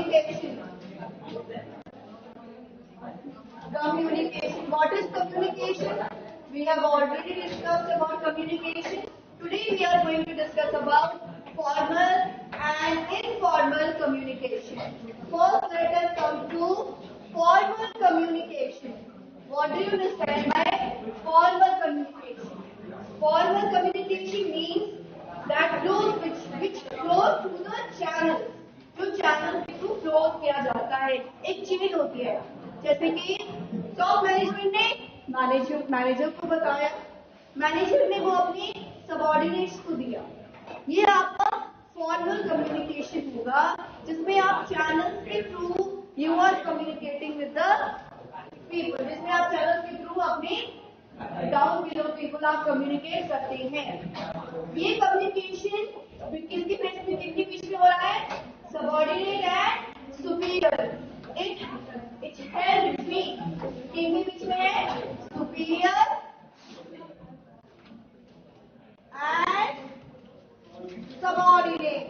communication. Communication. What is communication? We have already discussed about communication. Today we are going to discuss about formal and informal communication. First, let us come to formal communication. What do you understand by formal communication? Formal communication means that flows which flows through the channels. जो channel के through flow किया जाता है, एक chain होती है. जैसे कि टॉप मैनेजमेंट ने मैनेजर को बताया, मैनेजर ने वो अपने सबऑर्डिनेट्स को दिया. ये आपका फॉर्मल कम्युनिकेशन होगा, जिसमें आप चैनल्स के through you are communicating with the people, जिसमें आप चैनल्स के थ्रू अपने डाउन बिलो पीपल आप कम्युनिकेट करते हैं. ये कम्युनिकेशन किसके बीच में हो रहा है? Subordinate and superior. It help me, किसके बीच में है? Superior and subordinate.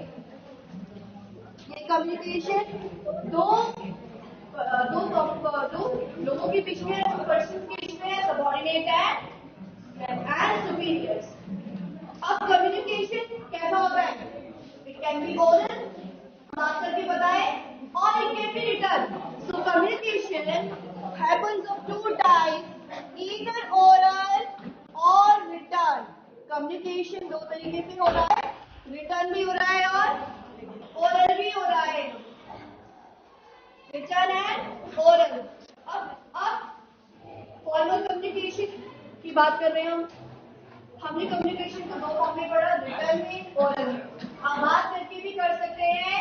ये कम्युनिकेशन दो लोगों के बीच में, पर्सन के बीच में, सबऑर्डिनेट एंड सुपीरियर्स. अब कम्युनिकेशन कैसा होता है? इट कैन बी ओरल, बात करके बताए, और it can be written. So communication happens of two types, either oral और रिटन. कम्युनिकेशन दो तरीके से हो रहा है, रिटन भी हो रहा है और ओरल भी हो रहा है. Written and oral. अब फॉर्मल कम्युनिकेशन की बात कर रहे हैं हम. हमने कम्युनिकेशन को दो फॉर्म में पढ़ा, रिटन में, ओरल में. आप बात करके भी कर सकते हैं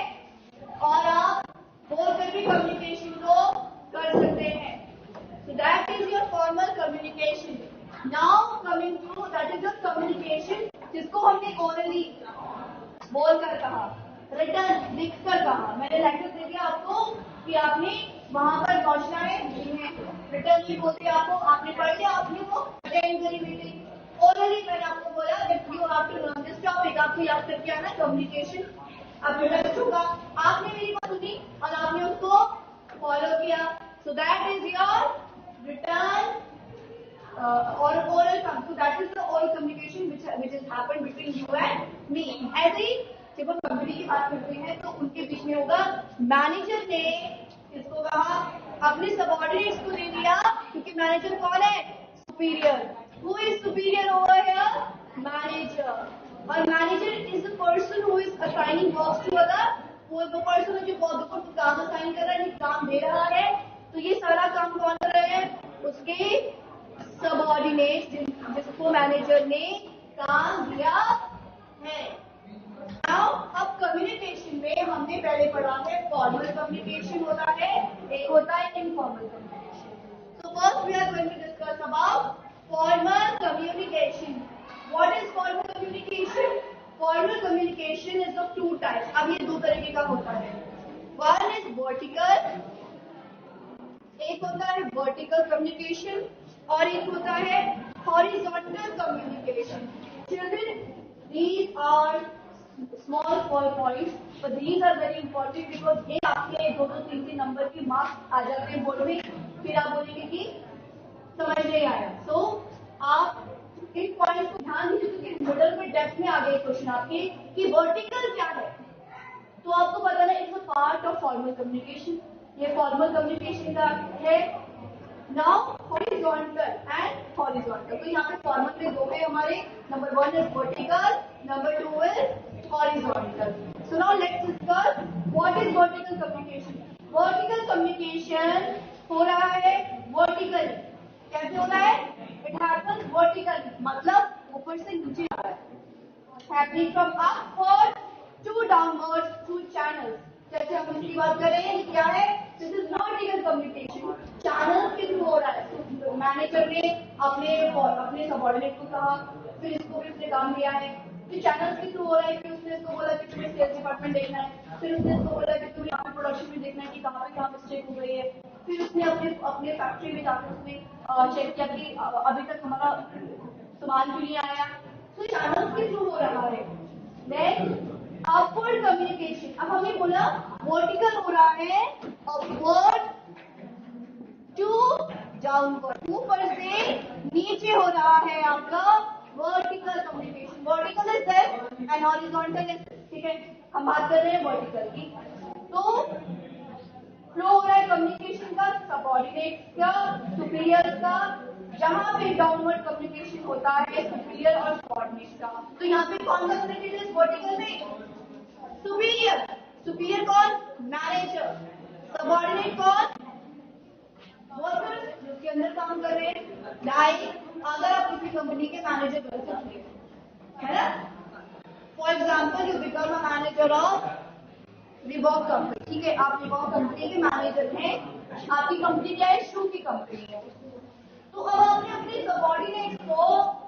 और आप बोलकर भी कम्युनिकेशन को कर सकते हैं. So that is your formal communication. Now coming to that is your communication, जिसको हमने orally बोलकर कहा, रिटन लिखकर कहा. मैंने लैंग्वेज दे दिया आपको कि आपने वहां पर पहुंचना है. रिटन भी बोलते आपको, आपने पढ़ लिया, आपने वो अटेंड करी मीटिंग. ओरली मैंने आपको बोला that you have to learn this topic. आपको याद करके आना कम्युनिकेशन. अब रिटन होगा, आपने मेरी बात सुनी और आपने उसको फॉलो किया. So that is your written or oral. So that is the oral communication which has happened between you and me. ऐसे ही जब हम कंपनी की बात करते हैं तो उनके बीच में होगा, मैनेजर ने इसको कहा, अपने सबऑर्डिनेट्स को दे दिया, क्योंकि मैनेजर कौन है? Superior. Who is superior over here? Manager. और manager is the person who is assigning work to other. वो पर्सन है जो बहुत को काम असाइन कर रहा है, काम दे रहा है. तो ये सारा काम कौन कर रहे हैं? उसके सबऑर्डिनेट, जिसको मैनेजर ने काम दिया है. अब कम्युनिकेशन में हमने पहले पढ़ा है फॉर्मल कम्युनिकेशन होता है, एक होता है informal communication. So first we are going to discuss about formal communication. What is formal communication? Formal communication is of two types. अब ये दो तरीके का होता है. वन इज वर्टिकल, एक होता है वर्टिकल कम्युनिकेशन, और एक होता है horizontal communication. Children, these are small points, but these are very important because ये आपके 2-3 नंबर के मार्क्स आ जाते हैं बोर्ड में. फिर आप बोलेंगे कि समझ नहीं आया. सो आप इन पॉइंट्स को ध्यान दीजिए, क्योंकि मिडल में डेप्थ में आ गए क्वेश्चन आपके कि वर्टिकल क्या है. तो आपको पता है it's a part of formal communication. ये फॉर्मल कम्युनिकेशन का है. Now horizontal and horizontal. तो यहाँ पे फॉर्मल में दो है हमारे. Number 1 is vertical, number 2 is horizontal. So now let's discuss what is vertical communication. Vertical communication हो रहा है वर्टिकल. कैसे हो रहा है? इट हैपेंस वर्टिकल, मतलब ऊपर से नीचे आ रहा है. Happening from upward to downward through channels. जैसे हम इसकी बात कर रहे हैं, क्या है? This is vertical communication. Channels के थ्रू हो रहा है. मैनेजर ने अपने सबऑर्डिनेट को कहा, फिर इसको भी उसने काम दिया है, फिर चैनल्स के थ्रू हो रहा है. फिर उसने इसको बोला कि तुम्हें सेल्स डिपार्टमेंट देखना है, फिर उसने इसको बोला कि तुम्हें यहाँ पे प्रोडक्शन में देखना है कि कहाँ पे क्या मिस्टेक हो गई है. फिर उसने अपने फैक्ट्री में जाकर उसने चेक किया कि अभी तक हमारा सामान क्यों नहीं आया. तो चैनल्स के थ्रू हो रहा है. Then upward communication. अब हमने बोला वर्टिकल हो रहा है अपवर्ड टू डाउनवर्ड, ऊपर से नीचे हो रहा है आपका vertical communication. Vertical is this and horizontal is, ठीक है, हम बात कर रहे हैं वर्टिकल की। तो फ्लो हो रहा है कम्युनिकेशन का सबऑर्डिनेट का, सुपीरियर का, जहां पे डाउनवर्ड कम्युनिकेशन होता है सुपीरियर और सबऑर्डिनेट का। तो यहाँ पे कौन सा कम्युनिकेशन है वर्टिकल में? सुपीरियर। सुपीरियर कौन? मैनेजर। सबऑर्डिनेट कौन? वर्कर्स जिसके अंदर काम कर रहे हैं। लाइक अगर आप किसी कंपनी के मैनेजर बन सकते हैं, है ना? For example you become a manager of Reebok company, ठीक है, आप रिबॉक कंपनी के मैनेजर हैं। आपकी कंपनी क्या है? शू की कंपनी है। तो अब आपने अपने सबऑर्डिनेट को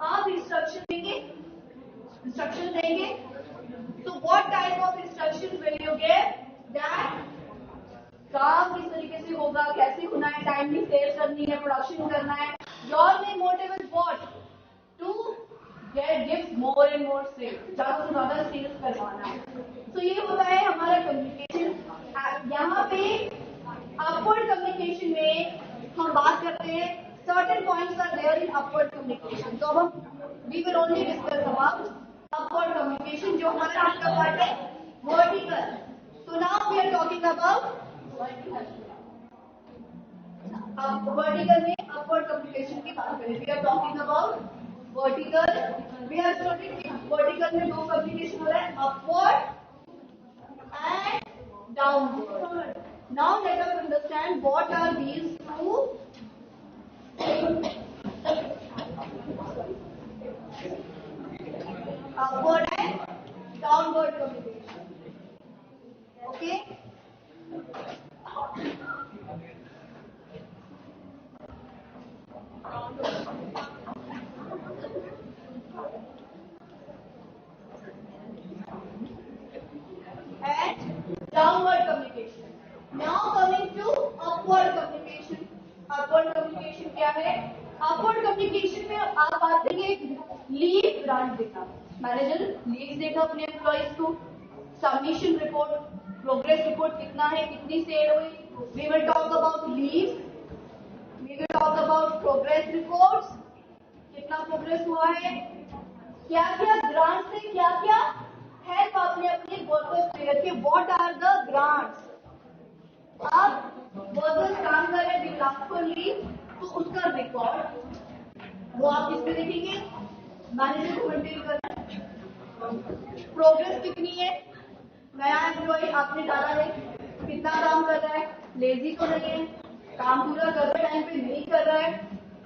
आप इंस्ट्रक्शन देंगे, इंस्ट्रक्शन देंगे। तो what type of instruction will you give? That काम किस तरीके से होगा, कैसे होना है, टाइमली सेल करनी है, प्रोडक्शन करना है। Your main motive is what? To get give more and more sales, ज्यादा से ज्यादा सेल्स करवाना है। तो ये होता है हमारा कम्युनिकेशन। यहाँ पे अपवर्ड कम्युनिकेशन में हम बात करते हैं, certain points are there in upward communication. तो अब हम we will only discuss about upward communication, जो हमारा आज का पार्ट है vertical. So now we are talking about अब वर्टिकल में अपवर्ड कम्युनिकेशन की बात करें। We are talking about vertical. We are studying vertical में दो कम्युनिकेशन हो रहा है, upward and downward. Now let us understand what are these two upward and downward communication. Okay? And downward communication. Now coming to upward communication. Upward communication क्या है? Upward communication में आप बात करेंगे लीव ग्रांट देना। मैनेजर लीव देगा अपने employees को, सबमिशन रिपोर्ट, प्रोग्रेस रिपोर्ट कितना है, कितनी सेल हुई। We will talk about leave, we will talk about progress reports, कितना प्रोग्रेस हुआ है, क्या क्या ग्रांट से क्या क्या हेल्प आपने अपने वर्कर्स पे रखे। What are the grants? आप वर्कर्स काम कर रहे हैं विदाउट फॉर लीव, तो उसका रिकॉर्ड वो आप किस पे देखेंगे? मैनेजर को मेंटेन करना है। प्रोग्रेस कितनी है, नया एम्प्लॉय आपने डाला है, कितना काम कर रहा है, लेजी तो नहीं है, काम पूरा कर रहा है, टाइम पे नहीं कर रहा है।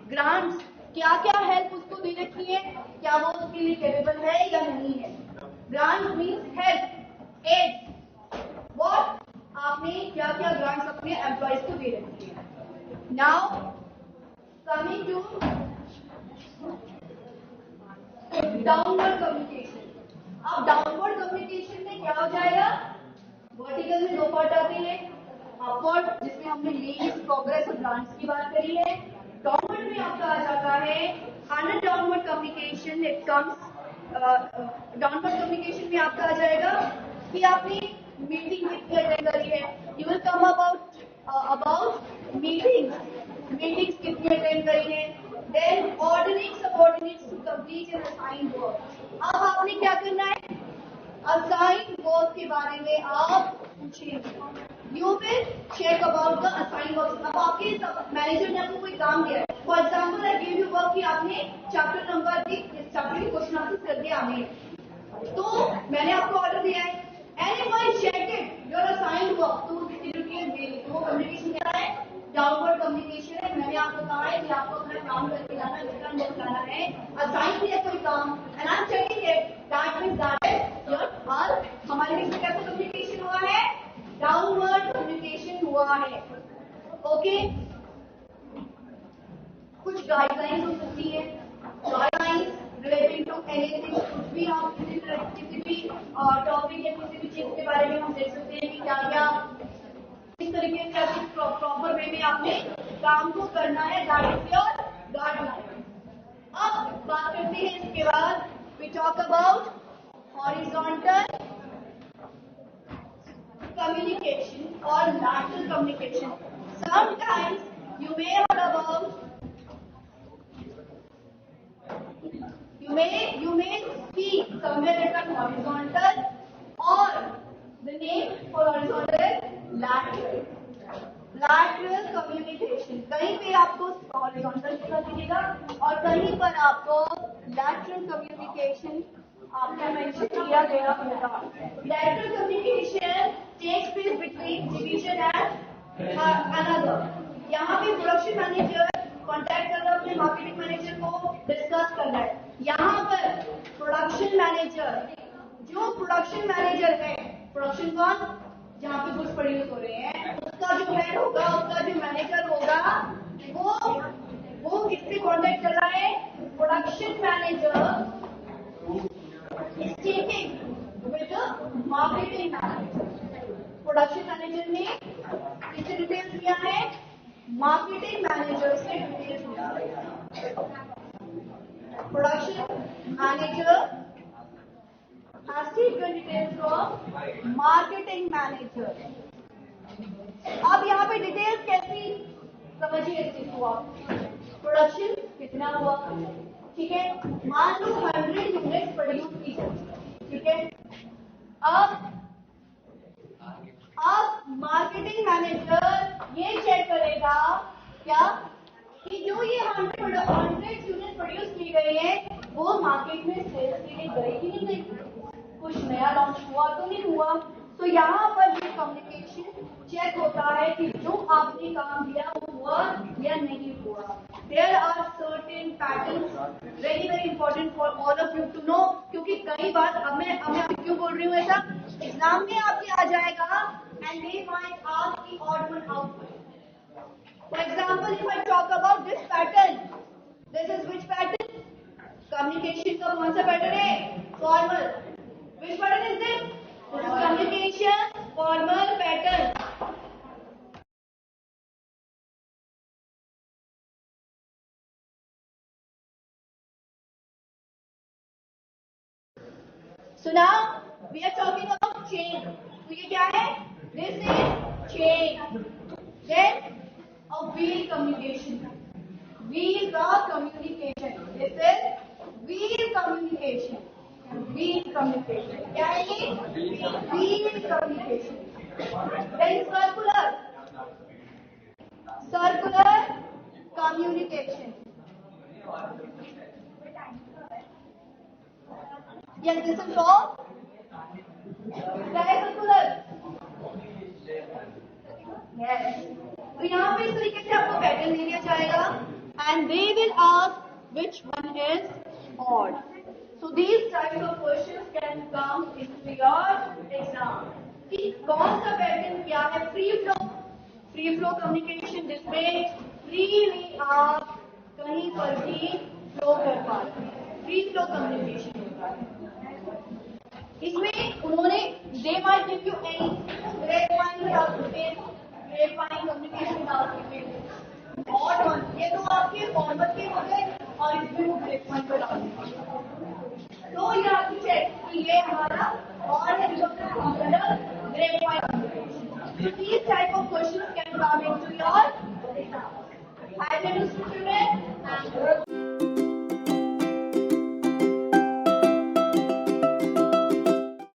ग्रांट्स क्या क्या हेल्प उसको दे रखी है, क्या वो उसके लिए कैपेबल है या नहीं है। Grant means help, aid. What आपने क्या क्या ग्रांट्स अपने एम्प्लॉयज को दे रखी है। Now coming to downward communication. अब डाउनवर्ड कम्युनिकेशन में क्या हो जाएगा? वर्टिकल में दो पार्ट आते हैं, अपवर्ड जिसमें हमने लीव, प्रोग्रेस और ग्रांट्स की बात करी है। डाउनवर्ड में आपका आ जाता है under downward communication it comes, downward communication में आपका आ जाएगा कि आपने मीटिंग कितनी अटेंड करी है। You will come about meetings कितनी अटेंड करी है। Then ordering subordinates to complete an assigned work. अब आपने क्या करना है? असाइन्ड वर्क के बारे में आप पूछेंगे। You will check about the assigned work. अब आपके मैनेजर ने आपको कोई काम दिया है, for example I give you work कि आपने चैप्टर नंबर 3 इस चैप्टर के क्वेश्चन आंसर करके आने हैं। तो मैंने आपको ऑर्डर दिया है, anyone check it your assigned work, तो वो कम्युनिकेशन क्या है? डाउनवर्ड कम्युनिकेशन है। मैंने आपको कहा है कि आपको अपना काम करके जाना है, रिटर्न वर्क लाना है, असाइन किया कोई काम and I am checking it, that means that is your work. हमारे बीच में कैसा कम्युनिकेशन हुआ है? डाउनवर्ड कम्युनिकेशन हुआ है। ओके, कुछ गाइडलाइंस हो सकती है, गाइडलाइंस रिलेटेड टू एनीथिंग, कुछ भी आप किसी भी टॉपिक या किसी भी चीज के बारे में हम देख सकते हैं कि क्या क्या इस तरीके से आपकी प्रॉपर वे में आपने काम को करना है। That is your guideline. अब बात करते हैं इसके बाद, we talk about horizontal communication or lateral communication. Sometimes you may heard about, you may see somewhere written horizontal, or the name for horizontal is lateral. Lateral communication, कहीं पे आपको horizontal लिखा दिखेगा और कहीं पर आपको lateral communication आपका मेंशन किया गया होगा. Lateral communication takes place between division and another. यहाँ पे प्रोडक्शन मैनेजर कॉन्टैक्ट कर रहा है अपने मार्केटिंग मैनेजर को, डिस्कस कर रहा है. यहाँ पर प्रोडक्शन मैनेजर, जो प्रोडक्शन मैनेजर है, प्रोडक्शन कौन, जहाँ पे गुड्स प्रोड्यूस हो रहे हैं, उसका जो हेड होगा, उसका जो मैनेजर होगा, वो किससे कॉन्टैक्ट कर रहा है? Production manager is taking with the marketing manager. Production manager ने किससे डिटेल्स लिया है? मार्केटिंग मैनेजर से डिटेल्स लिया है. Production manager has taken details from marketing manager. अब यहाँ पे डिटेल्स कैसी समझिए इस चीज को आप. प्रोडक्शन कितना हुआ, ठीक है, मान लो 100 यूनिट प्रोड्यूस की जाए, ठीक है. अब मार्केटिंग मैनेजर ये चेक करेगा क्या कि जो ये 100 यूनिट प्रोड्यूस की गई है वो मार्केट में सेल्स के लिए गई कि नहीं गई, कुछ नया लॉन्च हुआ तो नहीं हुआ. तो यहाँ पर ये कम्युनिकेशन चेक होता है कि जो आपने काम दिया वो हुआ या नहीं हुआ. There are certain patterns very very important for all of you to know, क्योंकि कई बार अब मैं क्यों बोल रही हूँ ऐसा, एग्जाम में आपके आ जाएगा and they might ask the odd one output. For example, if I talk about this pattern, this is which pattern? Communication का कौन सा पैटर्न है? Formal. Which pattern is this? This is communication formal pattern. So now we are talking about chain. तो ये क्या है? This is chain. Then a wheel communication. Wheel का communication. This is wheel communication. Wheel communication. क्या है ये? Wheel communication. Then circular. Circular communication. Yes, this is for circular. Yes. तो यहाँ पे इस तरीके से आपको पैटर्न दे दिया जाएगा and they will ask which one is odd. So these types of questions can come into your exam. कि कौन सा पैटर्न क्या है? फ्री फ्लो कम्युनिकेशन, जिसमें फ्रीली आप कहीं पर भी फ्लो कर पाते हैं, फ्री फ्लो कम्युनिकेशन होता है. इसमें उन्होंने they might give you any grapevine डाल सकते हैं, ग्रेपवाइन कम्युनिकेशन डाल सकते हैं, और ये तो आपके फॉर्मल के हो गए और इसमें वो ग्रेपवाइन पर डाल सकते हैं. तो ये आपकी चेक कि ये हमारा और है जो grapevine communication. These type of questions can come into your exam. I will student and